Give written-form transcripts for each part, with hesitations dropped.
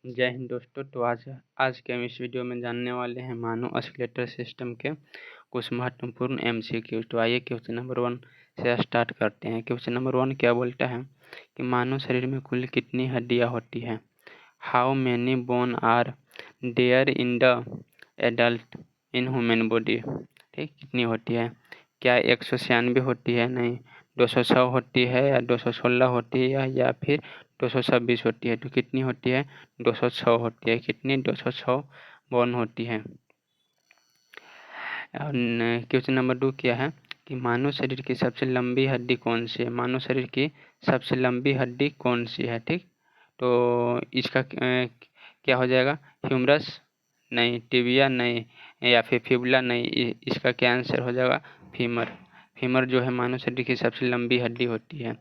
जय हिंद दोस्तों। तो आज के हम इस वीडियो में जानने वाले हैं मानव ऑसिलेटर सिस्टम के कुछ महत्वपूर्ण एमसीक्यू। तो आइए क्वेश्चन नंबर 1 से स्टार्ट करते हैं। क्वेश्चन नंबर 1 क्या बोलता है कि मानव शरीर में कुल कितनी हड्डियां होती है। How many bone are there in the adult in human body. ठीक, कितनी होती है? क्या 196 होती है? नहीं। 206 होती है या 216 होती है या फिर 226 होती है? तो कितनी होती है? 206 होती है। कितनी? 206 बोन होती है। क्वेश्चन नंबर 2 क्या है कि मानव शरीर की सबसे लंबी हड्डी कौन सी है। मानव शरीर की सबसे लंबी हड्डी कौन सी है? ठीक, तो इसका क्या हो जाएगा? ह्यूमरस नहीं, टिबिया नहीं, या फिर फिबुला नहीं। इसका क्या आंसर हो जाएगा? फीमर। फीमर जो है मानव शरीर की सबसे लंबी हड्डी होती है।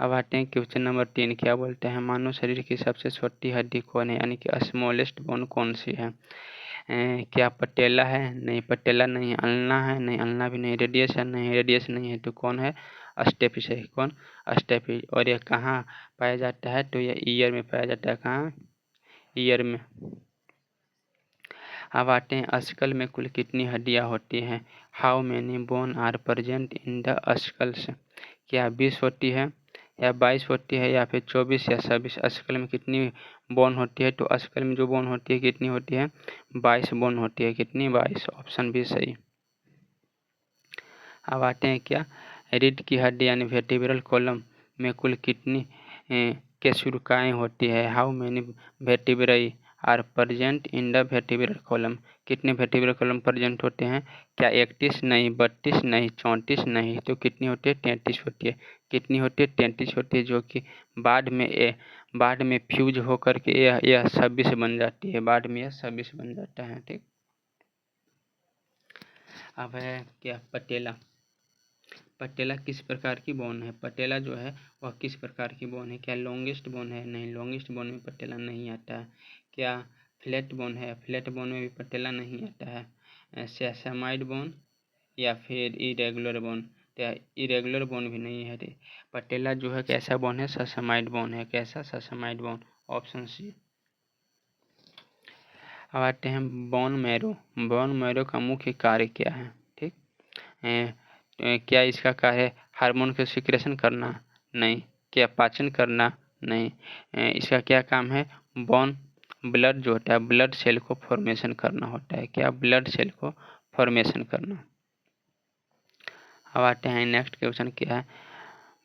अब आते हैं क्वेश्चन नंबर 3 क्या बोलते हैं मानव शरीर की सबसे छोटी हड्डी कौन है, यानी कि स्मॉलेस्ट बोन कौन सी है। क्या पटेला है? नहीं, पटेला नहीं। अल्ना है? नहीं, अल्ना भी नहीं। रेडियस है? नहीं, रेडियस नहीं है। तो कौन है? स्टेपिस है। कौन? स्टेपिस। और यह कहाँ पाया जाता है? तो यह ईयर में पाया जाता है। कहाँ? ईयर में। अब आते हैं स्कल में कुल कितनी हड्डियां होती हैं। How many bone are present in the skulls. क्या 20 होती है या 22 होती है या फिर 24 या 26? स्कल में कितनी बोन होती है? तो स्कल में जो बोन होती है कितनी होती है? 22 बोन होती है। कितनी? 22। ऑप्शन बी सही। अब आते हैं क्या रीढ़ की हड्डी यानी वर्टिब्रल कॉलम में कुल कितनी केशुरकाएँ होती है। How many vertebrae are present in the vertebral column. कितने वर्टिब्रल कॉलम प्रेजेंट होते हैं? क्या 31? नहीं, 32 नहीं, 34 नहीं। तो कितनी होती है? 33 होती है। कितनी होती है? 33 होती है, जो कि बाद में फ्यूज होकर के यह 26 बन जाती है। बाद में यह 26 बन जाता है। ठीक, अब है क्या पटेला। पटेला किस प्रकार की बोन है? पटेला जो है वह किस प्रकार की बोन है? क्या लॉन्गेस्ट बोन है? नहीं, लॉन्गेस्ट बोन में पटेला नहीं आता है। क्या फ्लैट बोन है? फ्लैट बोन में भी पटेला नहीं आता है। सेसामाइड बोन या फिर इरेगुलर बोन? क्या इरेगुलर बोन भी नहीं है। पटेला जो है कैसा बोन है? सेसामाइड बोन है। कैसा? Sesamoid bone. Option C. अब आते हैं बोन मैरो। बोन मैरो का मुख्य कार्य क्या है? ठीक, क्या इसका कार्य है हार्मोन का सिक्रेशन करना? नहीं। क्या पाचन करना? नहीं। इसका क्या काम है? बोन ब्लड जो होता है ब्लड सेल को फॉर्मेशन करना होता है। क्या? ब्लड सेल को फॉर्मेशन करना। अब आते हैं नेक्स्ट क्वेश्चन क्या है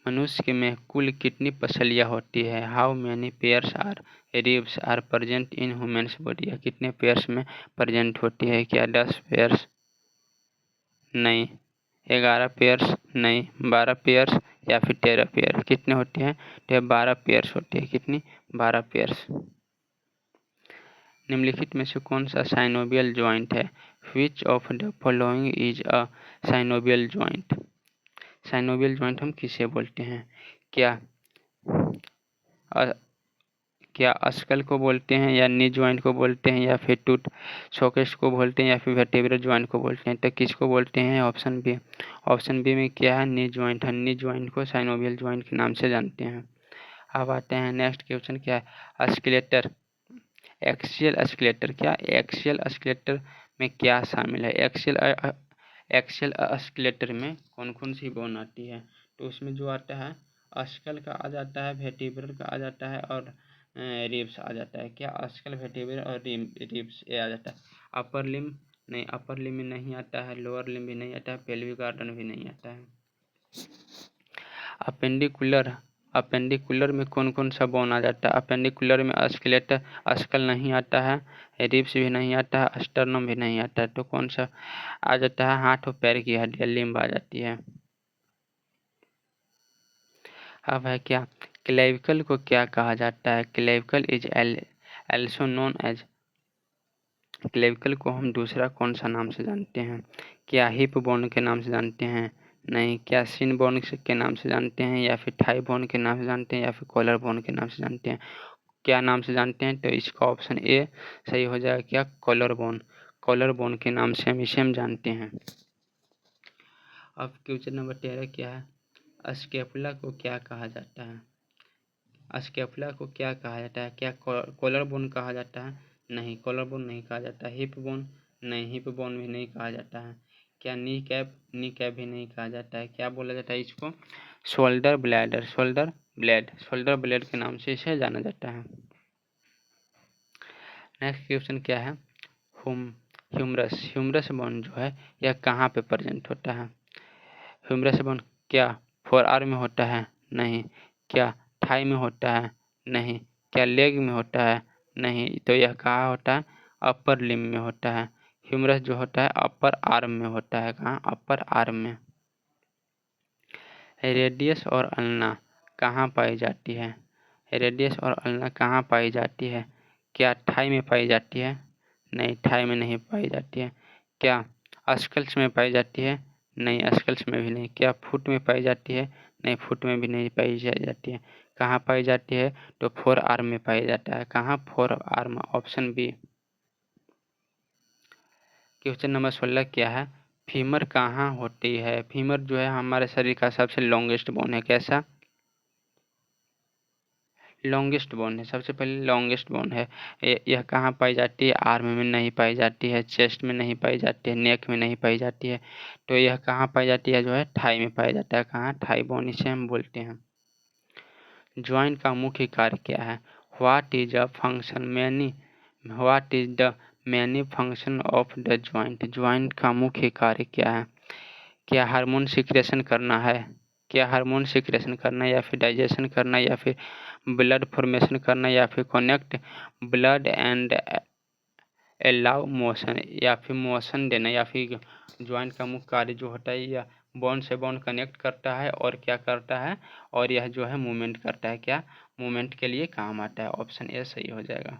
मनुष्य में कुल कितनी पसलियाँ होती है। How many pairs are ribs are present in humans body. कितने पेयर्स में प्रेजेंट होती है? क्या 10 पेयर्स? नहीं। 11 पेयर्स? नहीं। 12 पेयर्स या फिर 13 पेयर? कितने होते हैं? तो 12 पेयर्स होती है। कितनी? 12 पेयर्स। निम्नलिखित में से कौन सा साइनोवियल ज्वाइंट है? Which of the following is a synovial joint. Synovial joint हम किसे बोलते हैं? क्या क्या स्कल को बोलते हैं या नी ज्वाइंट को बोलते हैं या फिर टूथ सॉकेट को बोलते हैं या फिर वर्टेब्रल ज्वाइंट को बोलते हैं? तो किसको बोलते हैं? Option B. ऑप्शन बी में क्या है? नी ज्वाइंट है। नी ज्वाइंट को साइनोवियल ज्वाइंट के नाम से जानते हैं। अब आते हैं नेक्स्ट क्वेश्चन क्या है स्केलेटर एक्सियल स्केलेटर। क्या एक्सियल स्केलेटर में क्या शामिल है? एक्सियल स्केलेटर में कौन कौन सी बोन आती है? तो उसमें जो आता है स्कल का आ जाता है, वर्टेब्रल का आ जाता है और रिब्स आ जाता है। क्या स्कल, वर्टेब्रल और रिब्स ये आ जाता है। अपर लिम्ब नहीं, अपर लिम्ब में नहीं आता है। लोअर लिम्ब भी नहीं आता है। पेल्विक गार्डन भी नहीं आता है। अपेंडिकुलर में कौन कौन सा बोन आ जाता है? अपेंडिकुलर में स्केलेटर स्कल नहीं आता है, रिब्स भी नहीं आता है, स्टर्नम भी नहीं आता है। तो कौन सा आ जाता है? हाथ और पैर की हड्डियाँ लिम्ब आ जाती है। अब है क्या क्लेविकल को क्या कहा जाता है? Clavicle is also known as. Clavicle को हम दूसरा कौन सा नाम से जानते हैं? क्या हिप बोन के नाम से जानते हैं? नहीं। क्या शिन बोन के नाम से जानते हैं या फिर थाई बोन के नाम से जानते हैं या फिर कॉलर बोन के नाम से जानते हैं? क्या नाम से जानते हैं? तो इसका ऑप्शन ए सही हो जाएगा। क्या? Collar bone. कॉलर बोन के नाम से हम इसे हम जानते हैं। अब क्वेश्चन नंबर 13 क्या है स्केपुला को क्या कहा जाता है? स्कैपुला को क्या कहा जाता है? क्या कॉलर बोन कहा जाता है? नहीं, कॉलर बोन नहीं कहा जाता। Hip bone? नहीं, हिप बोन भी नहीं कहा जाता है। क्या नी कैप? नी कैप भी नहीं कहा जाता है। क्या बोला जाता है इसको? Shoulder bladder, shoulder blade, shoulder blade के नाम से इसे जाना जाता है। नेक्स्ट क्वेश्चन क्या है? ह्यूमरस, ह्यूमरस बोन जो है यह कहाँ पे प्रेजेंट होता है? ह्यूमरस बोन क्या फोर आर्म में होता है? नहीं। क्या थाई में होता है? नहीं। क्या लेग में होता है? नहीं। तो यह कहाँ होता है? अपर लिम्ब में होता है। ह्यूमरस जो होता है अपर आर्म में होता है। कहाँ? अपर आर्म में। रेडियस और अल्ना कहाँ पाई जाती है? रेडियस और अल्ना कहाँ पाई जाती है? क्या थाई में पाई जाती है? नहीं, थाई में नहीं पाई जाती है। क्या स्कल्स में पाई जाती है? नहीं, स्कल्स में भी नहीं। क्या फुट में पाई जाती है? नहीं, फुट में भी नहीं पाई जाती है। कहाँ पाई जाती है? तो फोर आर्म में पाई जाता है। कहाँ? Forearm, option B. Question number 16 क्या है? फीमर कहाँ होती है? फीमर जो है हमारे शरीर का सबसे लॉन्गेस्ट बोन है। कैसा? लॉन्गेस्ट बोन है, सबसे पहले लॉन्गेस्ट बोन है। यह कहाँ पाई जाती है? आर्म में नहीं पाई जाती है, चेस्ट में नहीं पाई जाती है, नेक में नहीं पाई जाती है। तो यह कहाँ पाई जाती है? जो है थाई में पाया जाता है। कहाँ? थाई बोन इसे हम बोलते हैं। ज्वाइंट का मुख्य कार्य क्या है? What is a function many what is the many function of the joint? Joint का मुख्य कार्य क्या है? क्या हार्मोन सिक्रेशन करना है? क्या हार्मोन सिक्रेशन करना, या फिर डाइजेशन करना, या फिर ब्लड फॉर्मेशन करना, या फिर connect blood and allow motion, या फिर मोशन देना, या फिर ज्वाइंट का मुख्य कार्य जो होता है यह बोन से बोन कनेक्ट करता है और क्या करता है, और यह जो है मूवमेंट करता है। क्या? मूवमेंट के लिए काम आता है। ऑप्शन ए सही हो जाएगा।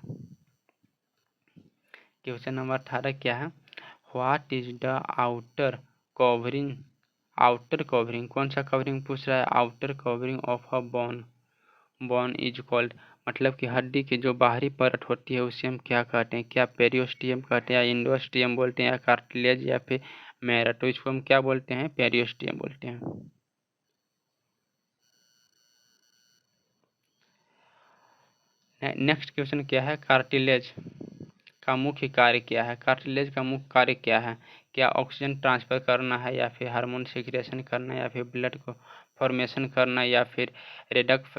क्वेश्चन नंबर 18 क्या है? What is the outer covering? Outer covering, कौन सा कवरिंग पूछ रहा है? Outer covering of a bone, bone is called, मतलब कि हड्डी की जो बाहरी परत होती है उसे हम क्या कहते हैं? क्या पेरियोस्टियम कहते हैं, या इंडोस्टियम बोलते हैं, या कार्टिलेज, या फिर मैरा? तो इसको हम क्या बोलते हैं? पेरियोस्टियम बोलते हैं। नेक्स्ट क्वेश्चन क्या है? कार्टिलेज का मुख्य कार्य क्या है? कार्टिलेज का मुख्य कार्य क्या है? क्या ऑक्सीजन ट्रांसफर करना है, या फिर हार्मोन सिक्रेशन करना, या फिर ब्लड को फॉर्मेशन करना, या फिर रिडक्स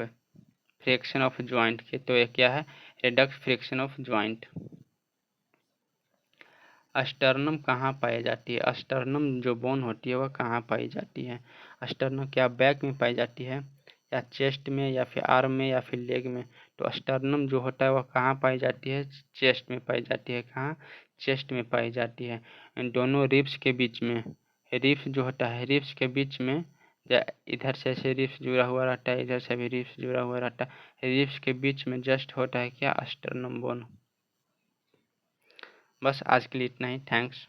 फ्रिक्शन ऑफ ज्वाइंट के? तो ये क्या है? Reduce friction of joint. अस्टर्नम कहाँ पाई जाती है? अस्टर्नम जो बोन होती है वह कहाँ पाई जाती है? अस्टर्नम क्या बैक में पाई जाती है, या चेस्ट में, या फिर आर्म में, या फिर लेग में? तो अस्टर्नम जो होता है वह कहाँ पाई जाती है? चेस्ट में पाई जाती है। कहाँ? चेस्ट में पाई जाती है। दोनों रिब्स के बीच में, रिब्स जो होता है रिब्स के बीच में, इधर से ऐसे रिब्स जुड़ा हुआ रहता है, इधर से भी रिब्स जुड़ा हुआ रहता है, रिब्स के बीच में जस्ट होता है क्या? अस्टर्नम बोन। बस आज के लिए इतना ही। थैंक्स।